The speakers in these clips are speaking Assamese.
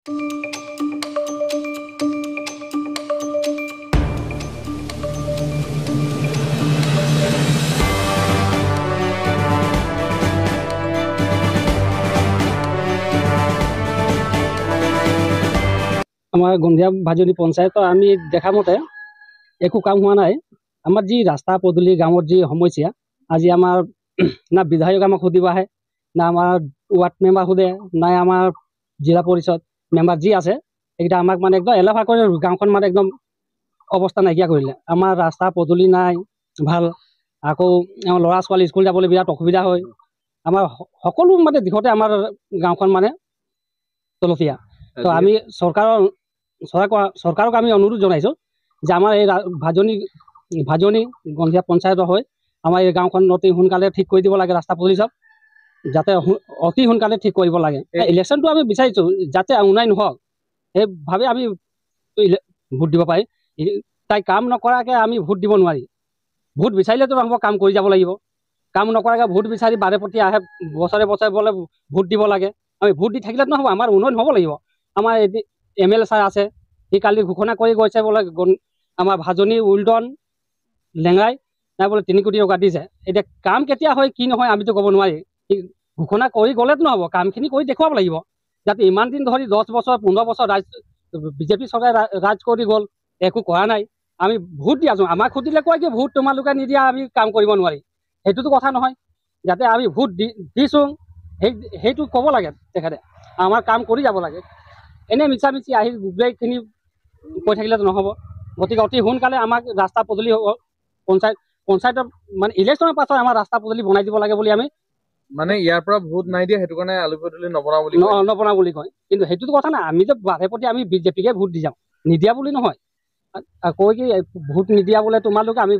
আমাৰ গন্ধিয়া ভাজনী পঞ্চায়ত আমি দেখা মতে একো কাম হোৱা নাই। আমাৰ যি ৰাস্তা পদূলি গাঁৱৰ যি সমস্যা আজি আমাৰ না বিধায়ক আমাক সুধিব আহে, না আমাৰ ৱাৰ্ড মেম্বাৰ সোধে, নাই আমাৰ জিলা পৰিষদ মেম্বাৰ যি আছে এইকেইটা আমাক মানে একদম এলেভা কৰি গাঁওখন মানে একদম অৱস্থা নাইকিয়া কৰিলে। আমাৰ ৰাস্তা পদূলি নাই ভাল, আকৌ আমাৰ ল'ৰা ছোৱালী স্কুল যাবলৈ বিৰাট অসুবিধা হয়। আমাৰ সকলো মানে দিশতে আমাৰ গাঁওখন মানে তলতীয়া। তো আমি চৰকাৰক আমি অনুৰোধ জনাইছোঁ যে আমাৰ এই ভাজনী গন্ধিয়া পঞ্চায়তৰ হৈ আমাৰ এই গাঁওখন অতি সোনকালে ঠিক কৰি দিব লাগে, ৰাস্তা পদূলি চব যাতে অতি সোনকালে ঠিক কৰিব লাগে। ইলেকশ্যনটো আমি বিচাৰিছোঁ যাতে উন্নয়ন নহওক, সেইভাৱে আমি ভোট দিব পাৰি। তাই কাম নকৰাকৈ আমি ভোট দিব নোৱাৰি। ভোট বিচাৰিলেতো নহ'ব, কাম কৰি যাব লাগিব। কাম নকৰাকৈ ভোট বিচাৰি বাৰে প্ৰতি আহে, বছৰে বছৰে বোলে ভোট দিব লাগে। আমি ভোট দি থাকিলে নহ'ব, আমাৰ উন্নয়ন হ'ব লাগিব। আমাৰ MLA ছাৰ আছে, সি কালি ঘোষণা কৰি গৈছে বোলে আমাৰ ভাজনী উল্টন লেঙাই নাই বোলে 3 কোটি টকা দিছে। এতিয়া কাম কেতিয়া হয় কি নহয় আমিতো ক'ব নোৱাৰি। ঘোষণা কৰি গ'লেতো নহ'ব, কামখিনি কৰি দেখুৱাব লাগিব। যাতে ইমান দিন ধৰি 10 বছৰ 15 বছৰ বিজেপি চৰকাৰে ৰাজ কৰি গ'ল, একো কৰা নাই। আমি ভোট দি আছোঁ, আমাক সুধিলে কয় কি ভোট তোমালোকে নিদিয়া আমি কাম কৰিব নোৱাৰি। সেইটোতো কথা নহয়। যাতে আমি ভোট দিছোঁ সেইটো ক'ব লাগে তেখেতে, আমাৰ কাম কৰি যাব লাগে। এনেই মিছামিছি আহি গোটেইখিনি কৈ থাকিলেতো নহ'ব। গতিকে অতি সোনকালে আমাক ৰাস্তা পদূলি পঞ্চায়তৰ মানে ইলেকশ্যনৰ পাছত আমাৰ ৰাস্তা পদূলি বনাই দিব লাগে বুলি আমি মানে ইয়াৰ পৰা ভোট নাই দিয়ে, সেইটো কাৰণে আলু পদূলি নবনাও বুলি কয়। কিন্তু সেইটোতো কথা নাই, আমিতো বাৰে প্ৰতি আমি বিজেপিকে ভোট দি যাওঁ, নিদিয়া বুলি নহয়। কৈ কি ভোট নিদিয়া বোলে তোমালোকে আমি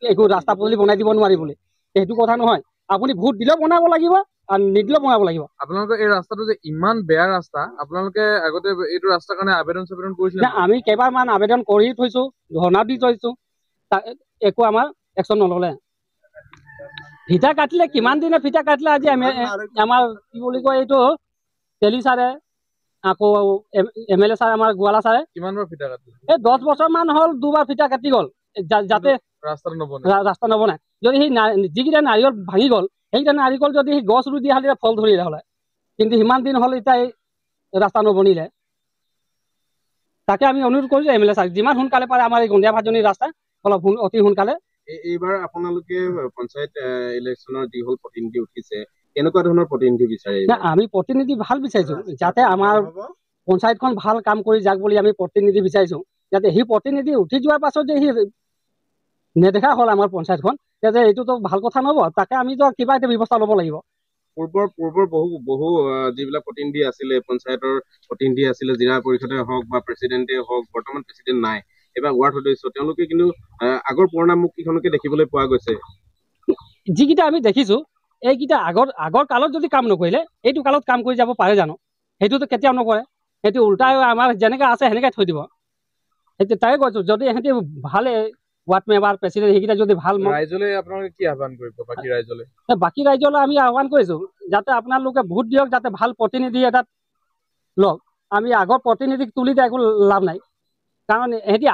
একো ৰাস্তা পদূলি বনাই দিব নোৱাৰি বুলি, সেইটো কথা নহয়। আপুনি ভোট দিলেও বনাব লাগিব আৰু নিদিলেও বনাব লাগিব। আপোনালোকে এই ৰাস্তাটো যে ইমান বেয়া ৰাস্তা, আপোনালোকে আগতে এইটো ৰাস্তাৰ কাৰণে আবেদন কৰিছিলে? আমি কেইবাৰমান আবেদন কৰি থৈছোঁ, ধৰ্ণা দি থৈছোঁ, একো আমাৰ একশ্যন নল'লে। ফিটা কাটিলে কিমান দিনে ফিটা কাটিলে। আজি আমাৰ কি বুলি কয় এইটো তেলি ছাৰে, আকৌ MLA ছাৰ আমাৰ গোৱালা ছাৰে কিমানবাৰ ফিটা কাটিলে? এই 10 বছৰমান হ'ল 2বাৰ ফিটা কাটি গ'ল, যাতে ৰাস্তা নবনায়। যদি সেই যিকেইটা নাৰিকল ভাঙি গ'ল, সেইকেইটা নাৰিকল যদি সেই গছ ৰুই দিয়া হ'লে ফল ধৰিলে হ'লে, কিন্তু সিমান দিন হ'ল এতিয়া এই ৰাস্তা নবনিলে। তাকে আমি অনুৰোধ কৰিছোঁ MLA ছাৰক যিমান সোনকালে পাৰে আমাৰ এই গন্ধিয়া ভাজনীৰ ৰাস্তা অলপ অতি সোনকালে। এইবাৰ আপোনালোকে পঞ্চায়ত ইলেকশ্যনৰ যি হ'ল প্ৰতিনিধি উঠিছে, কেনেকুৱা ধৰণৰ প্ৰতিনিধি বিচাৰে? আমি প্ৰতিনিধি ভাল বিচাৰিছোঁ, যাতে আমাৰ পঞ্চায়তখন ভাল কাম কৰি যাক বুলি আমি প্ৰতিনিধি বিচাৰিছোঁ। যাতে সেই প্ৰতিনিধি উঠি যোৱাৰ পাছত যে সি নেদেখা হ'ল আমাৰ পঞ্চায়তখন, যাতে এইটোতো ভাল কথা নহ'ব। তাকে আমিতো কিবা এটা ব্যৱস্থা ল'ব লাগিব। পূৰ্বৰ বহু যিবিলাক প্ৰতিনিধি আছিলে, পঞ্চায়তৰ প্ৰতিনিধি আছিলে, জিলা পৰিষদে হওক বা প্ৰেচিডেণ্টে হওক, বৰ্তমান প্ৰেচিডেণ্ট নাই, এইবাৰ ৱাৰ্ড সদস্য, তেওঁলোকে কিন্তু আগৰ পুৰণা মুখকেইখনকে দেখিবলৈ পোৱা গৈছে। যিকেইটা আমি দেখিছোঁ এইকেইটা আগৰ কালত যদি কাম নকৰিলে এইটো কালত কাম কৰি যাব পাৰে জানো? সেইটোতো কেতিয়াও নকৰে। সেইটো উল্টাই আমাৰ যেনেকৈ আছে সেনেকৈ থৈ দিব। সেইটো তাকে কৈছোঁ, যদি সিহঁতি ভালে ৱাৰ্ড মেম্বাৰ প্ৰেচিডেণ্ট সেইকেইটা যদি ভাল, ৰাইজলৈ আপোনালোকে কি আহ্বান কৰিব? বাকী ৰাইজলৈ আমি আহ্বান কৰিছোঁ যাতে আপোনালোকে ভোট দিয়ক, যাতে ভাল প্ৰতিনিধি এটা লওক। আমি আগৰ প্ৰতিনিধিক তুলি দিয়া একো লাভ নাই, কাৰণ সিহঁতি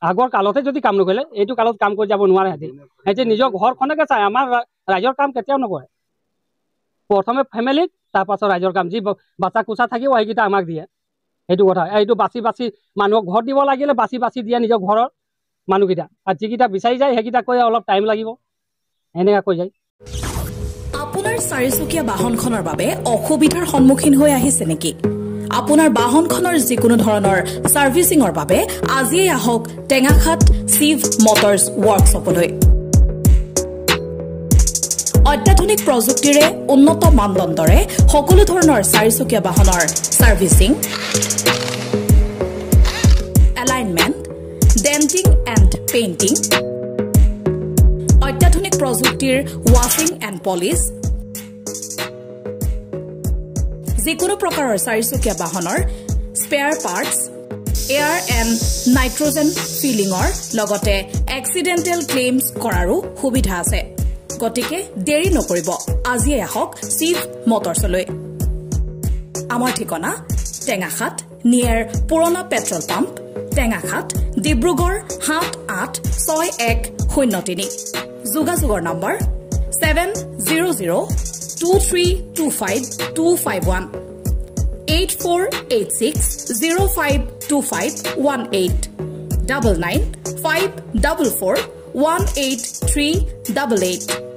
আগৰ কালতে যদি কাম নকৰিলে এইটো কালত কাম কৰি যাব নোৱাৰে। সিহঁতি নিজৰ ঘৰখনকে চায়, আমাৰ ৰাইজৰ কাম কেতিয়াও নকৰে। প্ৰথমে ফেমিলিক, তাৰপাছত ৰাইজৰ কাম। যি বাচ্চা কুচা থাকিব সেইকেইটা আমাক দিয়ে, সেইটো কথা। এইটো বাচি মানুহক ঘৰ দিব লাগিলে বাচি দিয়ে নিজৰ ঘৰৰ মানুহকেইটা, আৰু যিকেইটা বিচাৰি যায় সেইকেইটা কৈ অলপ টাইম লাগিব, এনেকৈ কৈ যায়। আপোনাৰ চাৰিচকীয়া বাহনখনৰ বাবে অসুবিধাৰ সন্মুখীন হৈ আহিছে নেকি? আপোনাৰ বাহনখনৰ যিকোনো ধৰণৰ সাৰ্ভিসিংৰ বাবে আজিয়ে আহক টেঙাখাত শিৱ মটৰ্ছ ৱৰ্কশ্বপলৈ। অত্যাধুনিক প্ৰযুক্তিৰে উন্নত মানদণ্ডৰে সকলো ধৰণৰ চাৰিচকীয়া বাহনৰ servicing, alignment, denting and painting, অত্যাধুনিক প্ৰযুক্তিৰ ৱাশ্বিং এণ্ড পলিছ, যিকোনো প্ৰকাৰৰ চাৰিচকীয়া বাহনৰ spare parts, air and nitrogen ফিলিঙৰ লগতে এক্সিডেণ্টেল ক্লেইমছ কৰাৰো সুবিধা আছে। গতিকে দেৰি নকৰিব, আজিয়ে আহক শিৱ মটৰ্ছলৈ। আমাৰ ঠিকনা টেঙাখাট নিয়াৰ পুৰণা পেট্ৰল পাম্প টেঙাখাট ডিব্ৰুগড় 786103 যোগাযোগৰ নম্বৰ 7002325251 8486052518 9954418388